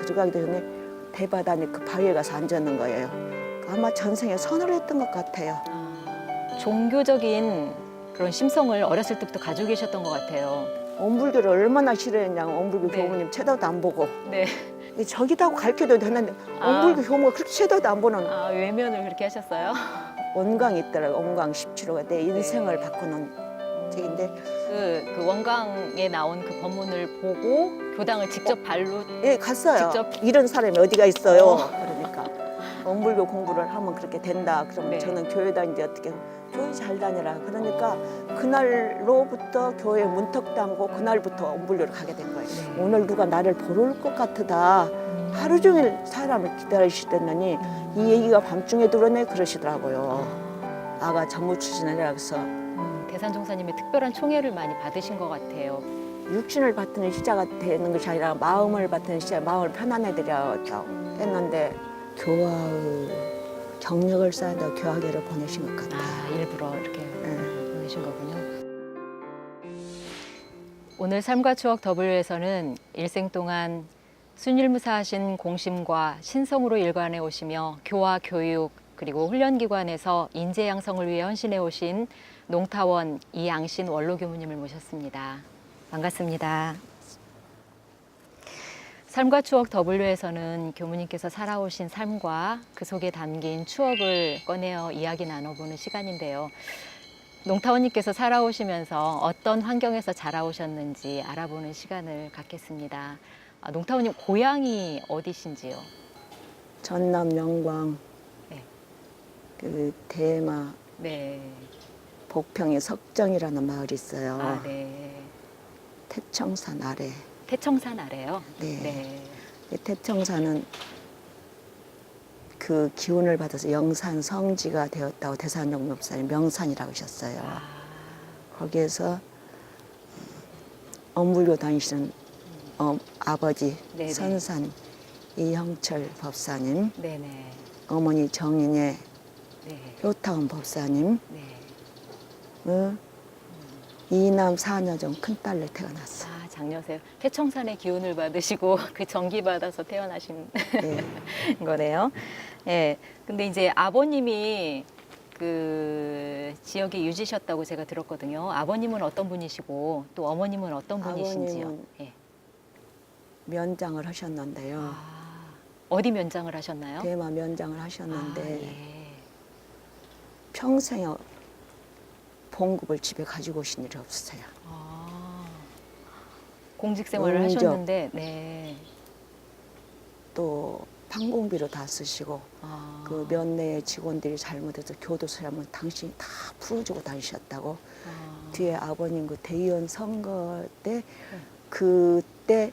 들어가기 전에 대바다니 그 바위에 가서 앉았는 거예요. 아마 전생에 선을 했던 것 같아요. 종교적인 그런 심성을 어렸을 때부터 가지고 계셨던 것 같아요. 원불교를 얼마나 싫어했냐면 원불교 네. 교무님 쳐다도 안 보고 네. 저기다 하고 가르쳐도 되는데 아. 원불교 교무가 그렇게 쳐다도 안 보는 외면을 그렇게 하셨어요? 원광이 있더라고요. 원광 17호가 내 인생을 네. 바꾸는 책인데 그 원광에 나온 그 법문을 보고 교당을 직접 발로 예, 갔어요. 직접? 이런 사람이 어디가 있어요. 그러니까 원불교 공부를 하면 그렇게 된다. 그러면 네. 저는 교회 다니지 어떻게 교회 잘 다니라. 그러니까 그날로부터 교회 문턱 담고 그날부터 원불교를 가게 된 거예요. 네. 오늘 누가 나를 보러 올 것 같으다. 하루 종일 사람을 기다리시더니 이 얘기가 밤중에 들어오네 그러시더라고요. 아가 전무 출신이라 그래서 대산종사님의 특별한 총애를 많이 받으신 것 같아요. 육신을 받드는 시자가 되는 것이 아니라 마음을 받드는 시자, 마음을 편안해드려 했는데 교화의 경력을 쌓아서 교화계를 보내신 것 같아요. 일부러 이렇게 네. 보내신 거군요. 오늘 삶과 추억 W에서는 일생 동안 순일무사하신 공심과 신성으로 일관해 오시며 교화, 교육, 그리고 훈련기관에서 인재 양성을 위해 헌신해 오신 농타원 이양신 원로교무님을 모셨습니다. 반갑습니다. 삶과 추억 W에서는 교무님께서 살아오신 삶과 그 속에 담긴 추억을 꺼내어 이야기 나눠보는 시간인데요. 농타원님께서 살아오시면서 어떤 환경에서 자라오셨는지 알아보는 시간을 갖겠습니다. 농타원님 고향이 어디신지요? 전남 영광 네. 그 대마 네. 복평에 석정이라는 마을이 있어요. 네. 태청산 아래. 태청산 아래요? 네. 네. 이 태청산은 그 기운을 받아서 영산 성지가 되었다고 대산동 목사님 명산이라고 하셨어요. 거기에서 엄불교 다니시는 아버지 네네. 선산 이형철 법사님, 네네. 어머니 정인의 네. 효타운 법사님, 네. 이남 사녀 중 큰딸로 태어났어요. 장녀세요. 태청산의 기운을 받으시고 그 전기 받아서 태어나신 네. 거네요. 예. 근데 이제 아버님이 그 지역에 유지셨다고 제가 들었거든요. 아버님은 어떤 분이시고 또 어머님은 어떤 분이신지요? 아버님은 예. 면장을 하셨는데요. 어디 면장을 하셨나요? 대마 면장을 하셨는데 예. 평생에 봉급을 집에 가지고 오신 일이 없으세요. 공직 생활을 은적. 하셨는데, 네. 또 판공비로 다 쓰시고 그 면내 직원들이 잘못해서 교도소에 하면 당신이 다 풀어주고 다니셨다고 뒤에 아버님 그 대의원 선거 때 그때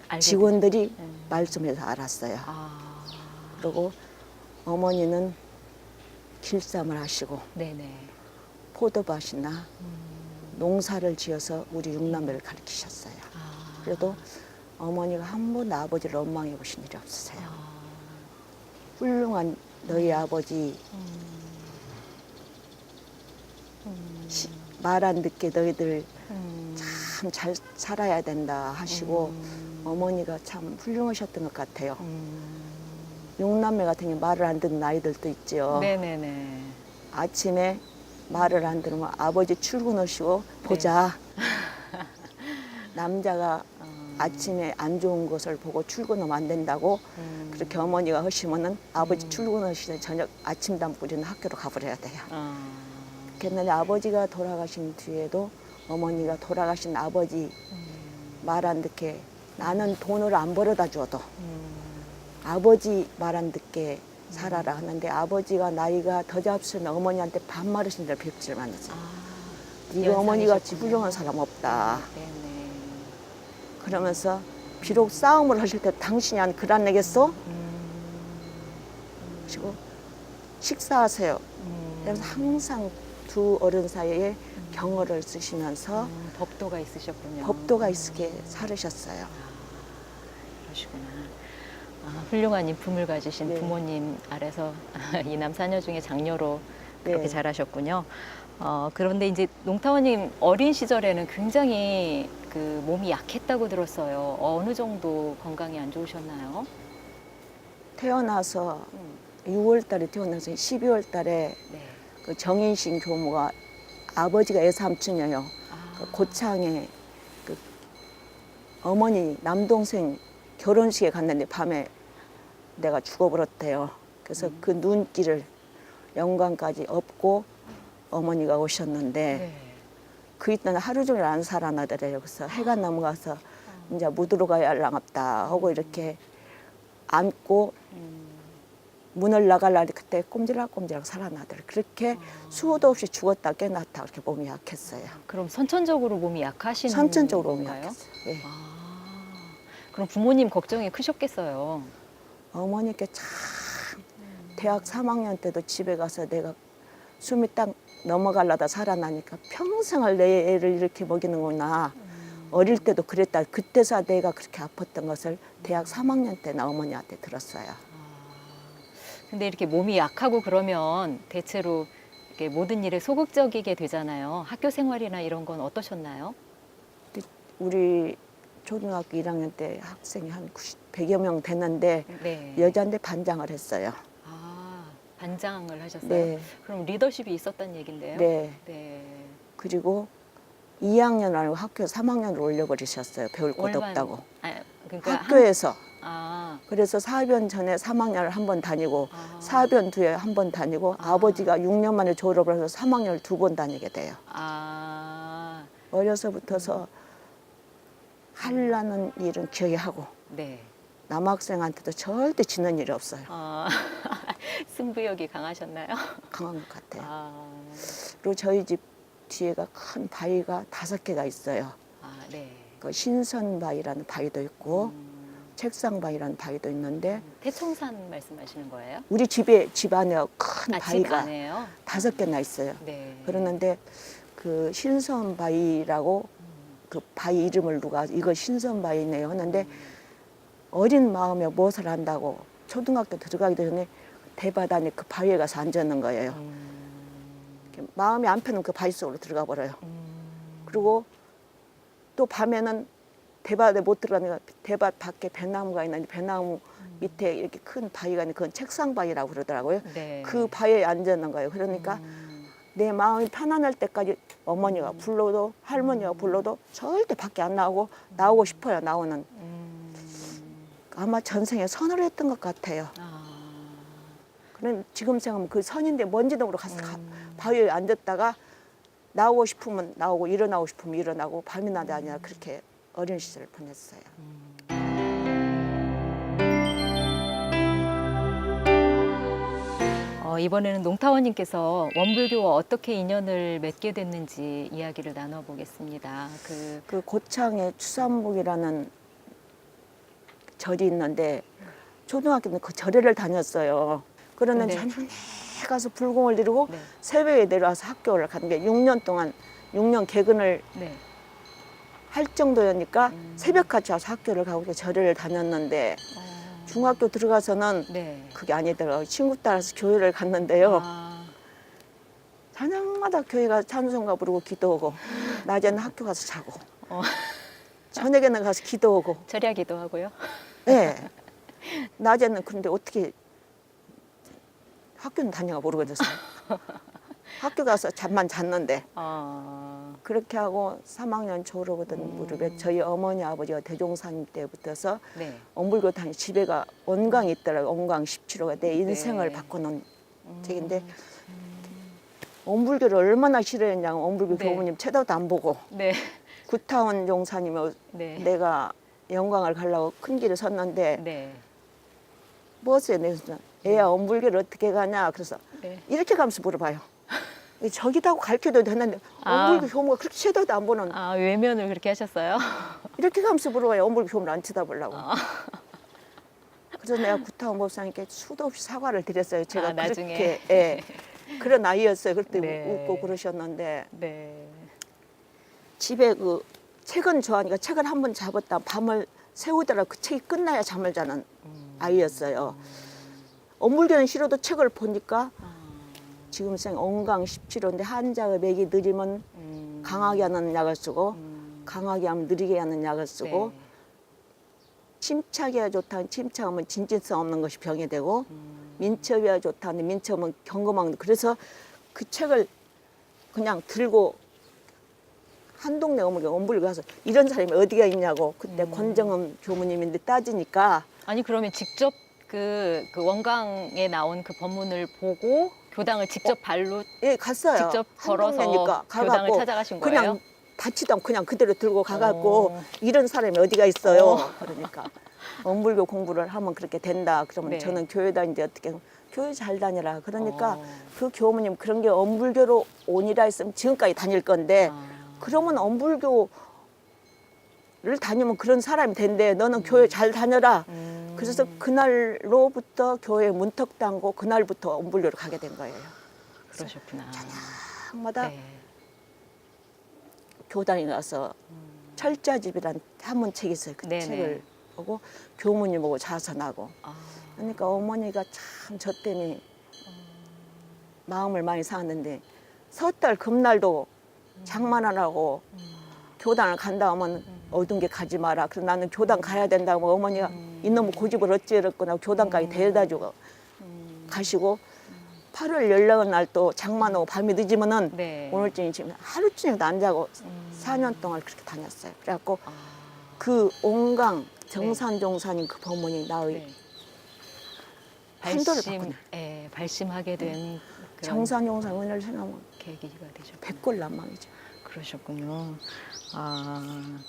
알게 직원들이 되죠. 말씀해서 알았어요. 그리고 어머니는 길쌈을 하시고 네네. 포도밭이나 농사를 지어서 우리 육남매를 가르치셨어요. 그래도 어머니가 한 번도 아버지를 원망해 보신 일이 없으세요. 훌륭한 너희 아버지 말 안 듣게 너희들 참 잘 살아야 된다 하시고 어머니가 참 훌륭하셨던 것 같아요. 육남매 같은 게 말을 안 듣는 아이들도 있죠. 네네네. 아침에 말을 안 들으면 아버지 출근하시고 보자. 남자가 아침에 안 좋은 것을 보고 출근하면 안 된다고 그렇게 어머니가 하시면은 아버지 출근하시는 저녁 아침담 우리는 학교로 가버려야 돼요. 그랬는데 아버지가 돌아가신 뒤에도 어머니가 돌아가신 아버지 말 안 듣게 나는 돈을 안 벌어다 줘도 아버지 말 안 듣게 살아라 하는데 아버지가 나이가 더 잡수는 어머니한테 반말하신 데를 뵙질 않았어요. 네가 어머니같이 훌륭한 사람 없다. 네네. 그러면서 비록 싸움을 하실 때 당신이 한 글 안 내겠어? 그리고 식사하세요. 그래서 항상 두 어른 사이에 경어를 쓰시면서 법도가 있으셨군요. 법도가 있게 살으셨어요. 그러시구나. 훌륭한 인품을 가지신 네. 부모님 아래서 이남 사녀 중에 장녀로 그렇게 네. 자라셨군요. 그런데 이제 농타원님 어린 시절에는 굉장히 그 몸이 약했다고 들었어요. 어느 정도 건강이 안 좋으셨나요? 태어나서 6월 달에 태어나서 12월 달에 네. 그 정인신 교무가 아버지가 애삼촌이에요. 그 고창에 그 어머니 남동생 결혼식에 갔는데 밤에 내가 죽어버렸대요. 그래서 그 눈길을 영광까지 업고 어머니가 오셨는데 네. 그 있던 하루 종일 안 살아나더래요. 그래서 해가 넘어가서 이제 무드로 가야 할랑없다 하고 이렇게 안고 문을 나가려니 그때 꼼지락꼼지락 살아나더래. 그렇게 수호도 없이 죽었다 깨났다 그렇게 몸이 약했어요. 그럼 선천적으로 몸이 약하신 선천적으로 몸이 건가요? 약했어요. 예. 그럼 부모님 걱정이 크셨겠어요. 어머니께 참 대학 3학년 때도 집에 가서 내가 숨이 딱 넘어가려다 살아나니까 평생을 내 애를 이렇게 먹이는구나. 어릴 때도 그랬다. 그때서 내가 그렇게 아팠던 것을 대학 3학년 때나 어머니한테 들었어요. 근데 이렇게 몸이 약하고 그러면 대체로 이렇게 모든 일에 소극적이게 되잖아요. 학교 생활이나 이런 건 어떠셨나요? 우리 초등학교 1학년 때 학생이 한 100여 명 됐는데 네. 여자인데 반장을 했어요. 아, 반장을 하셨어요? 네. 그럼 리더십이 있었단 얘긴데요? 네. 네. 그리고 2학년 아니고 학교 3학년으로 올려버리셨어요. 배울 곳 없다고. 그러니까 학교에서. 아, 그래서 사변 전에 3학년을 한 번 다니고 아. 사변 뒤에 한 번 다니고 아버지가 6년 만에 졸업을 해서 3학년을 2번 다니게 돼요. 아, 어려서부터서 하려는 일은 기어이 하고 네. 남학생한테도 절대 지는 일이 없어요. 승부욕이 강하셨나요? 강한 것 같아요. 아, 그리고 저희 집 뒤에가 큰 바위가 5개가 있어요. 네. 그 신선바위라는 바위도 있고 책상바위라는 바위도 있는데 태총산 말씀하시는 거예요? 우리 집 안에 큰 집 바위가 안에요? 5개나 있어요. 네. 그러는데 그 신선바위라고 그 바위 이름을 누가 이거 신선바위네요 하는데 어린 마음에 무엇을 한다고 초등학교 들어가기 전에 대바다 안에 그 바위에 가서 앉았는 거예요. 이렇게 마음이 안 펴는 그 바위 속으로 들어가 버려요. 그리고 또 밤에는 대밭에 못 들어가니까 대밭 밖에 배나무가 있는데 배나무 밑에 이렇게 큰 바위가 있는데 그건 책상바위라고 그러더라고요. 네. 그 바위에 앉았는 거예요. 그러니까 내 마음이 편안할 때까지 어머니가 불러도 할머니가 불러도 절대 밖에 안 나오고 나오고 싶어요. 나오는. 아마 전생에 선을 했던 것 같아요. 그럼 지금 생각하면 그 선인데 먼지도 모르고 가서 바위에 앉았다가 나오고 싶으면 나오고 일어나고 싶으면 일어나고 밤이 낮이 아니라 그렇게 어린 시절을 보냈어요. 이번에는 농타원님께서 원불교와 어떻게 인연을 맺게 됐는지 이야기를 나눠보겠습니다. 그 고창에 추산목이라는 절이 있는데 초등학교 때 그 절에를 다녔어요. 그러는데 네. 저녁에 가서 불공을 이루고 네. 새벽에 내려와서 학교를 가는 게 6년 동안 6년 개근을 네. 할 정도였니까 새벽까지 와서 학교를 가고 절에를 다녔는데 중학교 들어가서는 네. 그게 아니더라고요. 친구 따라서 교회를 갔는데요. 저녁마다 교회 가서 찬송가 부르고 기도하고 낮에는 학교 가서 자고 저녁에는 가서 기도하고 철야기도 하고요. 네. 낮에는 그런데 어떻게 학교는 다녀가 모르겠어요. 학교 가서 잠만 잤는데 그렇게 하고 3학년 졸업하던 무렵에 저희 어머니 아버지가 대종사님 때부터서 네. 엄불교 다니 집에가 원광이 있더라고요. 원광 17호가 내 인생을 네. 바꿔놓은 책인데 엄불교를 얼마나 싫어했냐면 엄불교 네. 교부님 쳐다도 안 보고 네. 구타원 종사님이 네. 내가 영광을 가려고 큰 길을 섰는데 네. 뭐었어요? 내가 애야 엄불교를 어떻게 가냐 그래서 네. 이렇게 가면서 물어봐요. 저기도 하고 가르쳐도 되는데 엄불교 교무가 그렇게 쳐다도 안 보는 외면을 그렇게 하셨어요? 이렇게 가면서 물어봐요. 엄불교 교무를 안 쳐다보려고. 그래서 내가 구타원 목사님께 수도 없이 사과를 드렸어요. 제가 나중에. 그렇게 예, 그런 아이였어요. 그때 네. 웃고 그러셨는데 네. 집에 그 책은 좋아하니까 책을 한 번 잡았다 밤을 새우더라 그 책이 끝나야 잠을 자는 아이였어요. 엄불교는 싫어도 책을 보니까 지금 생 on강 17호인데 한자의 맥이 느리면 강하게 하는 약을 쓰고 강하게 하면 느리게 하는 약을 쓰고 네. 침착해야 좋다는 침착하면 진진성 없는 것이 병이 되고 민첩해야 좋다는 민첩은 경거망. 그래서 그 책을 그냥 들고 한 동네 엄불 가서 이런 사람이 어디가 있냐고 그때 권정음 교무님인데 따지니까 아니 그러면 직접 그 원강에 나온 그 법문을 보고 교당을 직접 발로 예 갔어요. 직접 한 걸어서 동네니까 교당을 가갖고 찾아가신 거예요? 그냥 받지도 않고 그냥 그대로 들고 가갖고 오. 이런 사람이 어디가 있어요. 오. 그러니까 엄불교 공부를 하면 그렇게 된다. 그러면 네. 저는 교회 다니는데 어떻게 교회 잘 다니라. 그러니까 어. 그 교무님 그런 게 엄불교로 온이라 했으면 지금까지 다닐 건데 그러면 엄불교를 다니면 그런 사람이 된대. 너는 교회 잘 다녀라. 그래서 그날로부터 교회 문턱 당고 그날부터 엄불교를 가게 된 거예요. 그러셨구나. 항마다 네. 교단에 가서 철자집이란 한문책이 있어요. 그 네네. 책을 보고 교무님 보고 자선하고. 아. 그러니까 어머니가 참 저 때문에 마음을 많이 상했는데 섣달 금날도 장만하라고 교단을 간다 하면 어두운 게 가지 마라. 그래서 나는 교단 가야 된다고 어머니가 이놈의 고집을 어찌했구나 교단까지 데려다 주고 가시고 8월 연락은 날 또 장만하고 밤이 늦으면은 네. 오늘쯤 지금 하루 종일도 안 자고 4년 동안 그렇게 다녔어요. 그래갖고 그 온강 정산종사님 그 법문이 나의 네. 판도를 바꾸네. 예, 발심하게 된 그런 정산종사 은혜를 생각하면 계기가 되셨군요. 백골난망이죠. 그러셨군요. 아,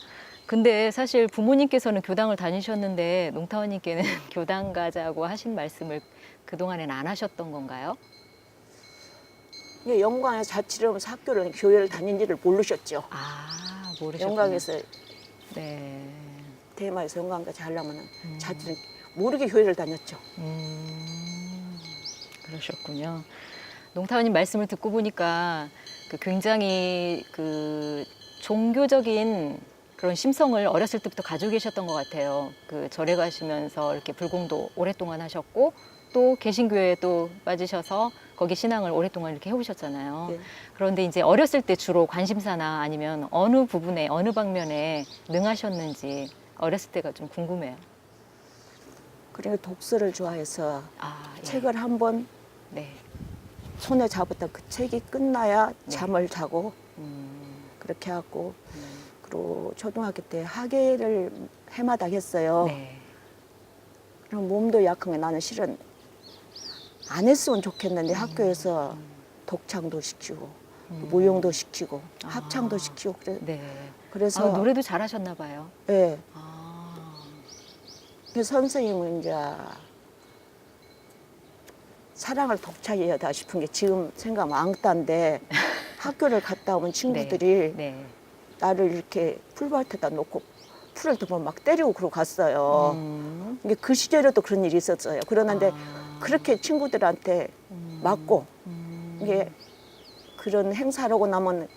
근데 사실 부모님께서는 교당을 다니셨는데 농타원님께는 교당 가자고 하신 말씀을 그동안에는 안 하셨던 건가요? 이게 영광에서 자취하면서 학교를 교회를 다닌지를 모르셨죠. 아, 모르셨군요. 영광에서 네. 대마에서 영광까지 하려면은 자취를 모르게 교회를 다녔죠. 그러셨군요. 농타원님 말씀을 듣고 보니까 그 굉장히 그 종교적인 그런 심성을 어렸을 때부터 가지고 계셨던 것 같아요. 그 절에 가시면서 이렇게 불공도 오랫동안 하셨고 또 개신교회에 또 빠지셔서 거기 신앙을 오랫동안 이렇게 해오셨잖아요. 네. 그런데 이제 어렸을 때 주로 관심사나 아니면 어느 부분에 어느 방면에 능하셨는지 어렸을 때가 좀 궁금해요. 그러니까 독서를 좋아해서 아, 예. 책을 한번 네. 손에 잡았다 그 책이 끝나야 네. 잠을 자고 그렇게 하고 그리고 초등학교 때 학예를 해마다 했어요. 네. 그럼 몸도 약한 게 나는 실은 안 했으면 좋겠는데 학교에서 독창도 시키고 무용도 시키고 합창도 시키고 네. 그래서 아, 노래도 잘하셨나 봐요. 예. 아, 그 선생님은 이제 사랑을 독차지하다 싶은 게 지금 생각하면 앙따인데 학교를 갔다 오면 친구들이 네. 나를 이렇게 풀밭에다 놓고 풀을 두번 막 때리고 그러고 갔어요. 이게 그 시절에도 그런 일이 있었어요. 그러는데 그렇게 친구들한테 맞고 이게 그런 행사를 하고 나면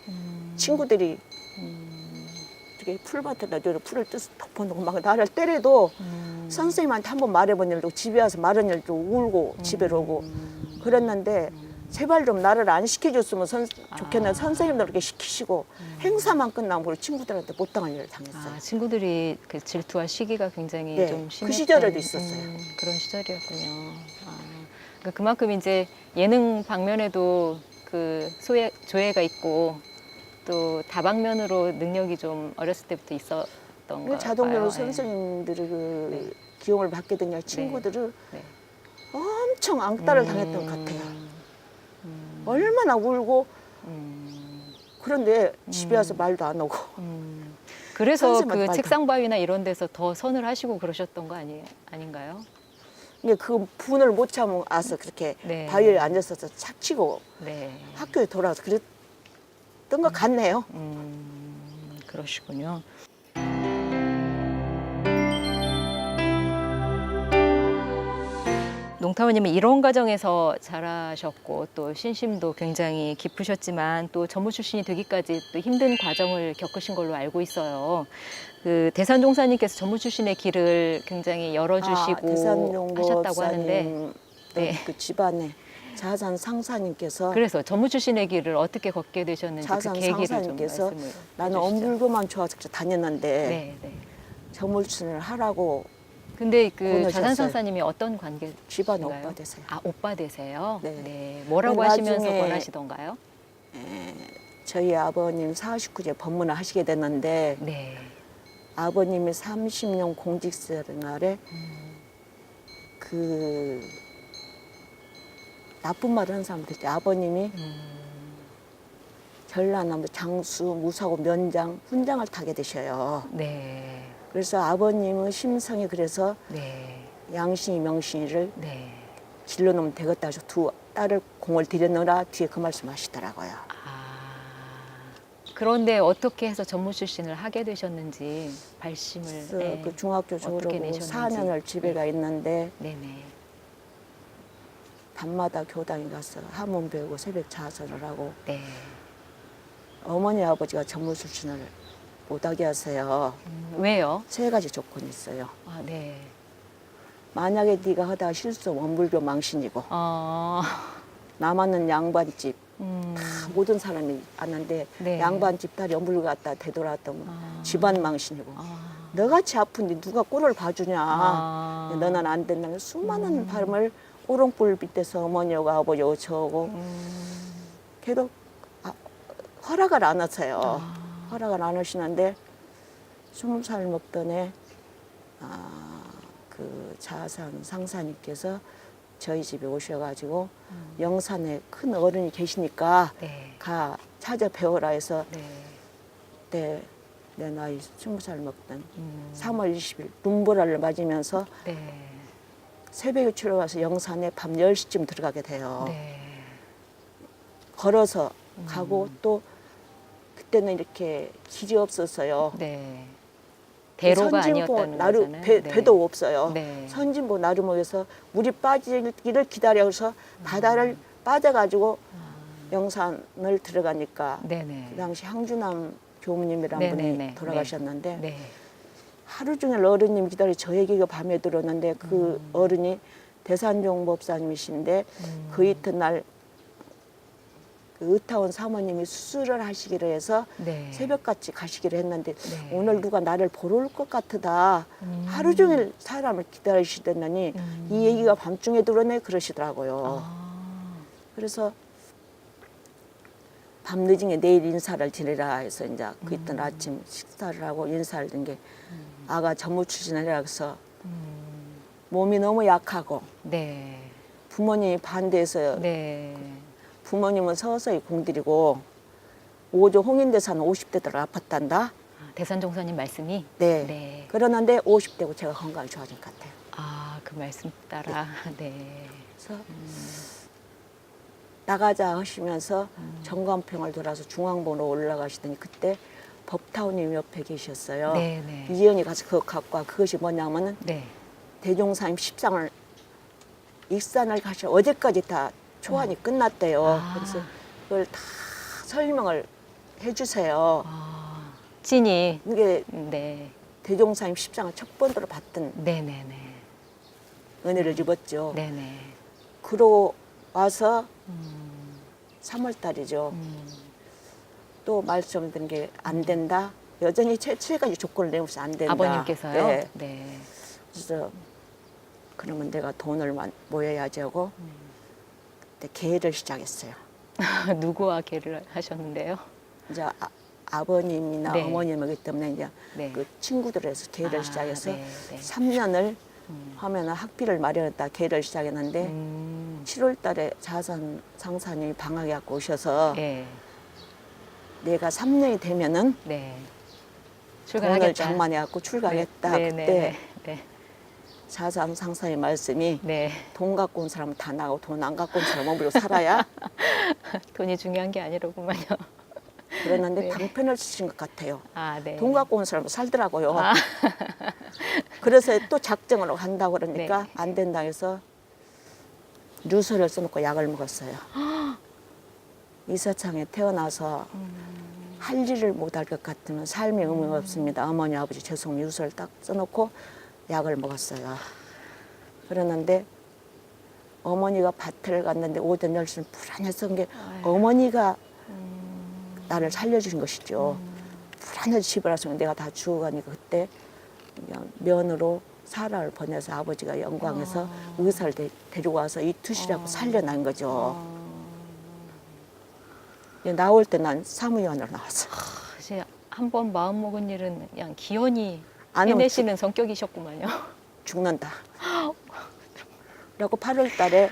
친구들이 이렇게 풀밭에다 풀을 뜯어 덮어놓고 막 나를 때려도 선생님한테 한번 말해본 일도 집에 와서 말한 일도 울고 집에 오고 그랬는데 제발 좀 나를 안 시켜줬으면 좋겠는데 선생님들 이렇게 시키시고 행사만 끝나면 그리고 친구들한테 못 당한 일을 당했어요. 아, 친구들이 그 질투와 시기가 굉장히 네, 좀 그 심했던 시절에도 있었어요. 그런 시절이었군요. 아, 그러니까 그만큼 이제 예능 방면에도 그 조예가 있고 또 다방면으로 능력이 좀 어렸을 때부터 있었던 거 자동적으로 봐요. 선생님들의 그 네. 기용을 받게 되냐 친구들을 네. 엄청 앙따를 당했던 것 같아요. 얼마나 울고 그런데 집에 와서 말도 안 오고 그래서 선생님한테 그 말도 책상 바위나 이런 데서 더 선을 하시고 그러셨던 거 아닌가요? 이게 그 분을 못 참아서 그렇게 네. 바위에 앉아서 착치고 네. 학교에 돌아와서 그랬던 것 같네요. 그러시군요. 농타원님은 이런 과정에서 자라셨고 또 신심도 굉장히 깊으셨지만 또 전무 출신이 되기까지 또 힘든 과정을 겪으신 걸로 알고 있어요. 그 대산종사님께서 전무 출신의 길을 굉장히 열어주시고 하셨다고 하는데 네. 그 집안에 자산 상사님께서 그래서 전무 출신의 길을 어떻게 걷게 되셨는지 그 자산 계기를 좀 상사님께서 말씀을 나는 해주시죠. 엄불교만 좋아서 다녔는데 네, 네. 저물순을 하라고 근데 그 권하셨어요. 자산 상사님이 어떤 관계신가요? 집안 오빠 되세요. 아, 오빠 되세요? 네. 뭐라고 근데 하시면서 나중에 권하시던가요? 저희 아버님 49제 법문을 하시게 됐는데 네. 아버님이 30년 공직생활에 그 나쁜 말을 하는 사람들 때 아버님이 전라남도 장수, 무사고, 면장, 훈장을 타게 되셔요. 네. 그래서 아버님의 심성이 그래서 네. 양신이 명신이를 네. 길러놓으면 되겠다 해서 두 딸을 공을 들여놓으라 뒤에 그 말씀 하시더라고요. 아. 그런데 어떻게 해서 전무 출신을 하게 되셨는지 발심을 그래서 네. 그 중학교 어떻게 졸업하고 내셨는지. 4년을 집에 가 있는데 네네. 밤마다 교당에 가서 한문 배우고 새벽 자선을 하고 네. 어머니 아버지가 전무 출신을 못하게 하세요. 왜요? 세 가지 조건이 있어요. 아, 네. 만약에 네가 하다가 실수 원불교 망신이고 어. 남았는 양반집 음. 다 모든 사람이 아는데 네. 양반집 딸이 원불교 갔다 되돌아왔다면 아. 집안 망신이고 아. 너같이 아픈데 누가 꼴을 봐주냐. 아. 너는 안 된다는 수많은 바람을 오롱불 빗대서 어머니하고 아버지하고 저하고 걔도 허락을 안 하세요. 아. 허락을 안 하시는데 20살 먹던 애 그 자산 상사님께서 저희 집에 오셔가지고 영산에 큰 어른이 계시니까 네. 가 찾아 배워라 해서 네. 내 나이 20살 먹던 3월 20일 눈보라를 맞으면서 네. 새벽에 출려가서 영산에 밤 10시쯤 들어가게 돼요. 네. 걸어서 가고 또 그때는 이렇게 길이 없었어요. 네. 대로가 아니었다는 거잖아요. 네. 배도 없어요. 네. 선진보 나름에서 물이 빠지기를 기다려서 바다를 빠져가지고 영산을 들어가니까 네네. 그 당시 항주남 교무님이란 네네네. 분이 돌아가셨는데 네. 하루 종일 어른님 기다려 저 얘기가 밤에 들었는데 그 어른이 대산종 법사님이신데 그 이튿날 그 의타원 사모님이 수술을 하시기로 해서 네. 새벽같이 가시기로 했는데 네. 오늘 누가 나를 보러 올 것 같으다. 하루 종일 사람을 기다리시더니 이 얘기가 밤중에 들었네 그러시더라고요. 아. 그래서 밤늦은게 내일 인사를 드리라 해서 이제 그 이튿 아침 식사를 하고 인사를 드린 게 아가 전무 출신이라 해서 몸이 너무 약하고 네. 부모님이 반대해서 네. 부모님은 서서히 공들이고 5조 홍인대사는 50대들 아팠단다. 아, 대산종사님 말씀이? 네. 네. 그러는데 50대고 제가 건강이 좋아진 것 같아요. 아, 그 말씀 따라. 네. 그래서 나가자 하시면서 정관평을 돌아서 중앙봉으로 올라가시더니 그때 법타우님 옆에 계셨어요. 네네. 이현이 가서 그거 갖고 와. 그것이 뭐냐면은 네. 대종사님 십상을 익산을 가셔 어제까지 다 초안이 끝났대요. 아. 그래서 그걸 다 설명을 해주세요. 아, 찐이. 이게 네. 대종사님 십상을 첫 번째로 받던 네네네. 은혜를 입었죠. 네네. 그러고 와서 3월 달이죠. 또 말씀드린 게 안 된다. 여전히 세 가지 조건을 내면서 안 된다. 아버님께서요? 네. 네. 그래서 그러면 내가 돈을 모여야지 하고 그때 계획을 시작했어요. 누구와 계를 하셨는데요? 이제 아버님이나 네. 어머님이기 때문에 이제 네. 그 친구들에서 계획을 아, 시작해서 네, 네. 3년을 하면은 학비를 마련했다 계획을 시작했는데 7월 달에 자산 상사님이 방학에 갖고 오셔서 네. 내가 3년이 되면은 네. 돈을 출근하겠다. 장만해 갖고 출가하겠다. 네, 그때 네, 네. 자산 상사의 말씀이 네. 돈 갖고 온 사람은 다 나가고 돈 안 갖고 온 사람은 오히려 살아야 돈이 중요한 게 아니로구만요. 그랬는데 네. 방편을 쓰신 것 같아요. 아, 네. 돈 갖고 온 사람은 살더라고요. 아. 그래서 또 작정을 한다고 그러니까 네. 안 된다 해서 유서를 써놓고 약을 먹었어요. 이사창에 태어나서 할 일을 못할 것 같으면 삶의 의미가 없습니다. 어머니 아버지 죄송 유서를 딱 써놓고 약을 먹었어요. 그러는데 어머니가 밭을 갔는데 오전 10시는 불안했던 게 어머니가 나를 살려주신 것이죠. 불안해서 집에 와서 내가 다 죽어가니까 그때 그냥 면으로 사라를 보내서 아버지가 영광에서 의사를 데리고 와서 이투시라고 살려난 거죠. 나올 때 난 사무위원으로 나왔어. 이제 한번 마음 먹은 일은 그냥 기연히 안 하면 해내시는 성격이셨구만요. 죽는다. 그리고 8월 달에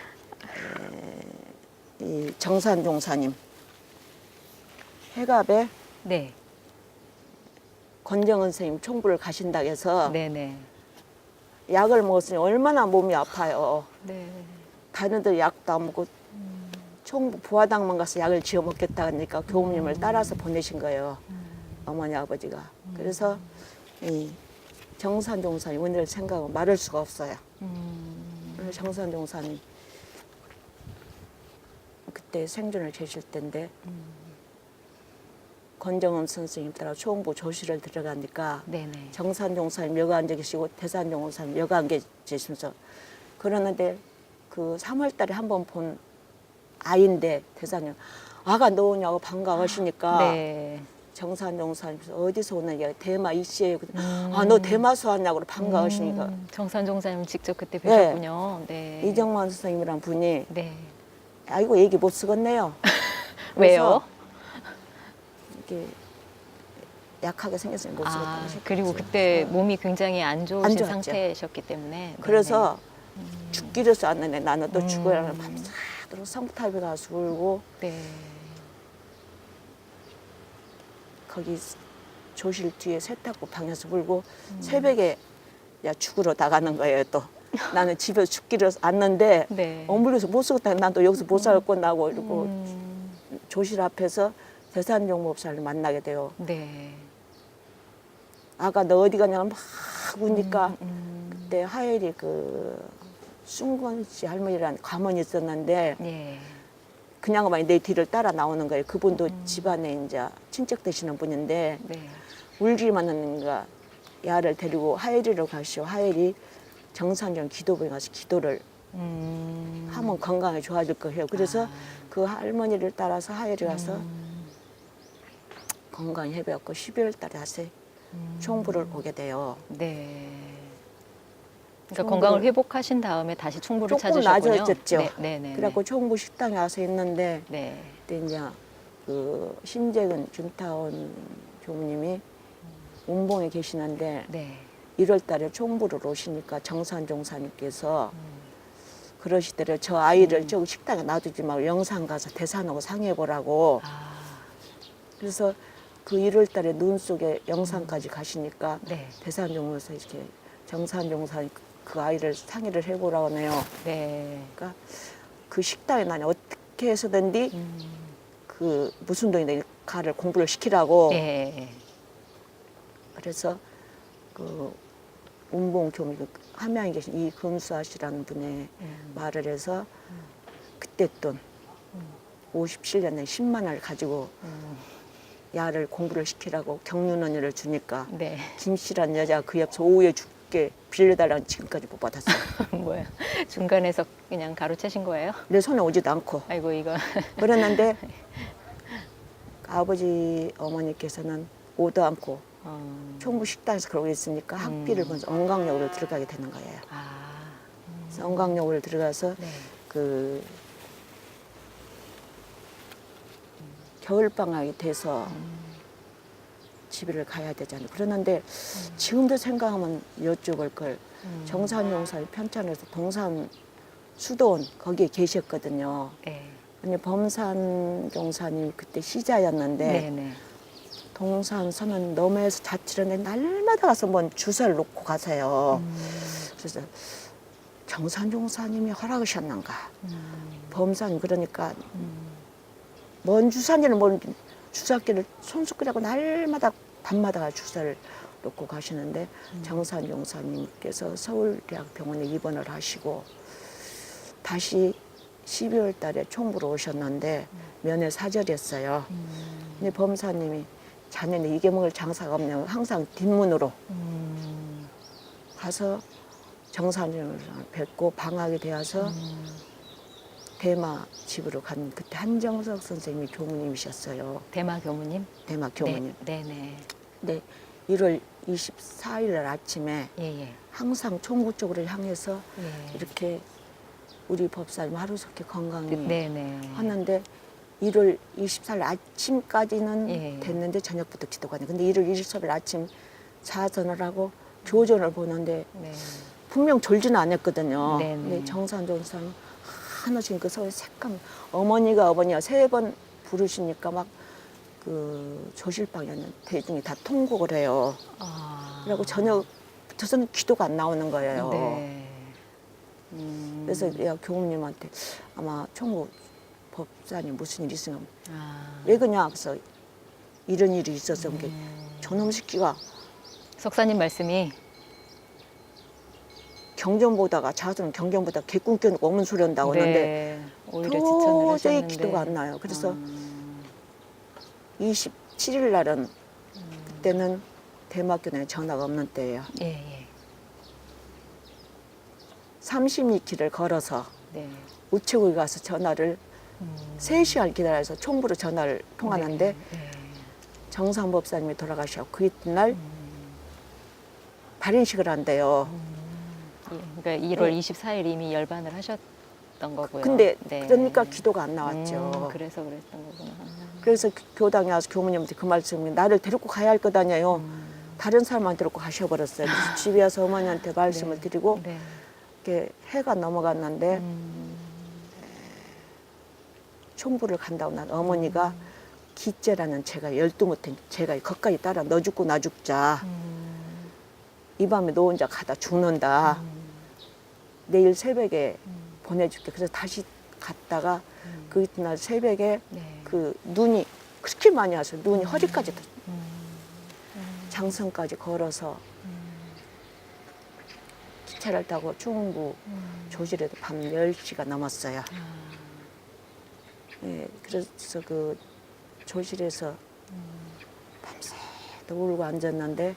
이 정산 종사님 해갑에 네, 권정은 선생님 총부를 가신다고 해서 네네. 약을 먹었으니 얼마나 몸이 아파요. 네. 다른 데 약도 안 먹고 총부 부화당만 가서 약을 지어 먹겠다 하니까 교우님을 따라서 보내신 거예요. 어머니 아버지가. 그래서 이 정산 종사님 오늘 생각은 말할 수가 없어요. 그래서 정산 종사님 그때 생존을 계실 때인데 권정은 선생님 따라 총부 조실을 들어가니까 네네. 정산 종사님 여가 앉아 계시고 대산 종사님 여가 앉아 계시면서 그러는데 그 3월 달에 한 번 본 아이인데 대산님 아가 너 오냐고 반가워하시니까 네. 정산 종사님께서 어디서 오느냐 대마 이씨예요. 아 너 대마서 왔냐고 반가워하시니까 정산 종사님 직접 그때 네. 뵈셨군요. 네. 이정만 선생님이란 분이 네. 아이고 얘기 못 쓰겠네요. 왜요? 이게 약하게 생겼으니 못 쓰겠다고 아, 하셨겠지. 그리고 그때 몸이 굉장히 안 좋으신 안 좋았죠. 상태셨기 때문에. 그래서 죽기를 쐈는데 나는 또 죽어야 밤새도록 성탑에 가서 울고 네. 거기 조실 뒤에 세탁고 방에서 울고 새벽에 야 죽으러 나가는 거예요 또. 나는 집에서 죽기를 았는데 네. 어물려서 못 쓰겠다. 난 또 여기서 못 살고 나고 이러고 음, 조실 앞에서 대산종목사를 만나게 돼요. 네. 아가 너 어디 가냐고 막 우니까 음, 그때 하엘이 그 순건 씨 할머니라는 가문이 있었는데 예. 그냥 많이 내 뒤를 따라 나오는 거예요. 그분도 집안에 이제 친척 되시는 분인데 네. 울기만 하는가 야를 데리고 하엘이로 가시오. 하엘이 정산정 기도부에 가서 기도를 하면 건강에 좋아질 거예요. 그래서 그 할머니를 따라서 하엘이 가서 건강 해배웠고 12월 달에 다시 총부를 오게 돼요. 네. 그러니까 총부- 건강을 회복하신 다음에 다시 충부를 조금 찾으셨군요. 나아졌죠. 네, 네, 네. 그래갖고 총부 식당에 와서 있는데 네. 그때 이제 그 신재근 준타원 교무님이 운봉에 계시는데 네. 1월 달에 총부를 오시니까 정산 종사님께서 그러시더래요. 저 아이를 저 식당에 놔두지 말고 영산 가서 대산하고 상해보라고. 아, 그래서 그 1월 달에 눈 속에 영산까지 가시니까 네. 대산 종사에서 이렇게 정산 종사님 그 아이를 상의를 해보라고 하네요. 네. 그러니까 그 식당에 나는 어떻게 해서든지 그 무슨 돈이든 가를 공부를 시키라고. 네. 그래서 그 운봉 교무 함양에 계신 이금수아 씨라는 분의 말을 해서 그때 돈 57년에 10만 원을 가지고 야를 공부를 시키라고 경륜 언니를 주니까 네. 김 씨라는 여자가 그 옆에서 오후에 죽게 빌려달라는 지금까지 못 받았어요. 뭐야? 중간에서 그냥 가로채신 거예요? 내 손에 오지도 않고. 아이고 이거. 그랬는데 아버지 어머니께서는 오도 않고 총부 식당에서 그러고 있으니까 학비를 먼저 언강역으로 들어가게 되는 거예요. 아. 그래서 언강역으로 들어가서 네. 그 겨울방학이 돼서 집을 가야 되잖아요. 그러는데 지금도 생각하면 여쭤볼 걸 정산용사의 편찬에서 동산 수도원 거기에 계셨거든요. 네. 아니 범산 종사님 그때 시자였는데 네, 네. 동산 서면 너머에서 자취를 했는데 날마다 가서 뭔 주사를 놓고 가세요. 그래서 정산 종사님이 허락하셨는가. 범산 그러니까 뭔 주사인지는 모르는데 주사기를 손수끼라고 날마다 밤마다 주사를 놓고 가시는데 정산 종사님께서 서울대학병원에 입원을 하시고 다시 12월 달에 총부로 오셨는데 면회 사절이었어요. 근데 범사님이 자네는 이게 먹을 장사가 없냐고 항상 뒷문으로 가서 정산님을 뵙고 방학이 되어서 대마 집으로 간 그때 한정석 선생님이 교무님이셨어요. 대마 교무님? 대마 교무님. 네, 네. 근데 1월 24일 날 아침에 예, 예. 항상 총구 쪽으로 향해서 예. 이렇게 우리 법사님 하루속히 건강히 네, 네. 하는데 1월 24일 아침까지는 예. 됐는데 저녁부터 기도가 안 돼. 근데 1월 23일 아침 자전을 하고 교전을 보는데 네. 분명 졸지는 않았거든요. 네네. 근데 정산 전사는 하나씩 그 서울 색감 어머니가 3번 부르시니까 막 그 조실방에는 대중이 다 통곡을 해요. 아. 그리고 저녁부터서는 기도가 안 나오는 거예요. 네. 그래서 내가 교무님한테 아마 총무 법사님 무슨 일 있으면 아. 왜 그냐 그래서 이런 일이 있어서 그게 저놈 새끼가 석사님 말씀이 경전 보다가 자손 경전 보다가 개꿈 껴놓고 없는 소리 한다고 하는데 네. 오히려 추천을 도저히 하셨는데 기도가 안 나요. 그래서 27일 날은 그때는 대마교단에 전화가 없는 때예요. 예, 예. 32km를 걸어서 네. 우체국에 가서 전화를 3시간 기다려서 총부로 전화를 통하는데 네. 정상 법사님이 돌아가셔서 그 이튿날 발인식을 한대요. 예, 그러니까 1월 24일 이미 열반을 하셨던 거고요. 근데 네. 그러니까 기도가 안 나왔죠. 그래서 그랬던 거구나. 그래서 교당에 와서 교무님한테 그 말씀이 나를 데리고 가야 할 거다냐요. 다른 사람만 데리고 가셔버렸어요. 그래서 집에 와서 어머니한테 말씀을 드리고 네. 이렇게 해가 넘어갔는데 총부를 간다고 난 어머니가 기째라는 제가 열두 못한 제가 거기까지 따라 너 죽고 나 죽자. 이 밤에 너 혼자 가다 죽는다. 내일 새벽에 보내줄게. 그래서 다시 갔다가 그 이튿날 새벽에 네. 그 눈이 그렇게 많이 와서 눈이 허리까지 장성까지 걸어서 기차를 타고 충북 조실에도 밤 10시가 넘었어요. 예, 그래서 그 조실에서 밤새도 울고 앉았는데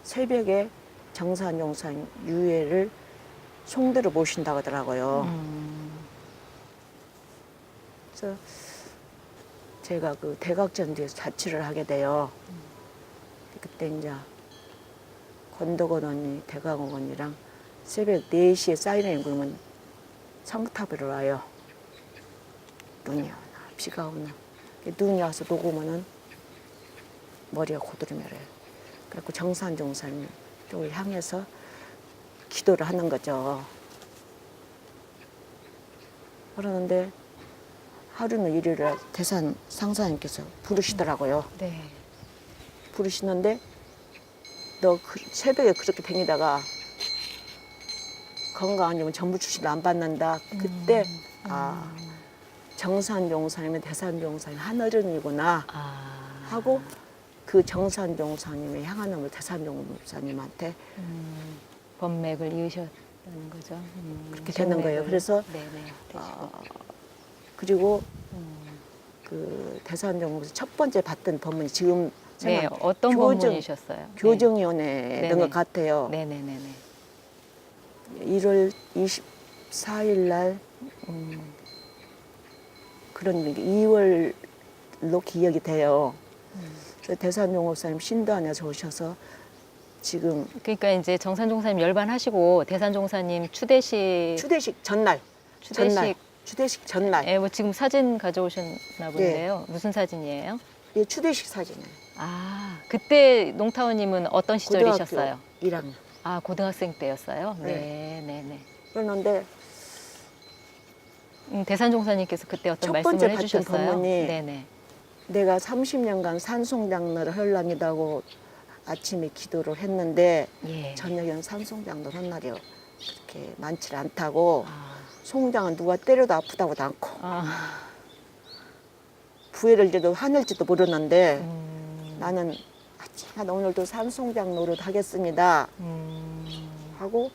새벽에 정산용산 유해를 송대로 모신다고 하더라고요. 그래서 제가 그 대각전도에서 자취를 하게 돼요. 그때 이제 권덕원 언니, 대강옥 언니랑 새벽 4시에 사이렌이 불면 성탑으로 와요. 눈이 오나 비가 오나 눈이 와서 녹으면은 머리가 고드름이래요. 그래갖고 정산종사님 쪽을 향해서 기도를 하는 거죠. 그러는데 하루는 일요일에 대산 상사님께서 부르시더라고요. 네. 부르시는데 너 새벽에 그렇게 다니다가 건강 아니면 전부 출신 안 받는다. 그때 아 정산종사님은 대산종사님 한어른이구나 하고 그 정산종사님의 향한 놈을 대산종사님한테 범맥을 이으셨다는 거죠. 그렇게 되는 거예요. 그래서 네네. 그리고 그 대산종사 첫 번째 받던 법문이 지금 네, 어떤 법문이셨어요? 교정위원회 네네. 것 같아요. 네네네네. 1월 24일 날 그런 게 2월로 기억이 돼요. 그래서 대산종업사님 신도 안에서 오셔서 지금 그러니까 이제 정산종사님 열반하시고 대산종사님 추대식 추대식 전날 예, 뭐 지금 사진 가져오셨나 본데요. 무슨 사진이에요? 예, 추대식 사진이에요. 아, 그때 농타원님은 어떤 시절이셨어요? 1학년. 아, 고등학생 때였어요? 네. 네네네. 그러는데 대산종사님께서 그때 어떤 첫 말씀을 번째 받은 해주셨어요? 법문이 네네. 내가 30년간 산송장로를 헐랑이다고 아침에 기도를 했는데 예. 저녁에는 산송장로를 한 날이 그렇게 많지 않다고 아, 송장은 누가 때려도 아프다고도 않고 아, 부회를 해도 하늘지도 모르는데 나는 난 오늘도 산송장 노릇 하겠습니다 하고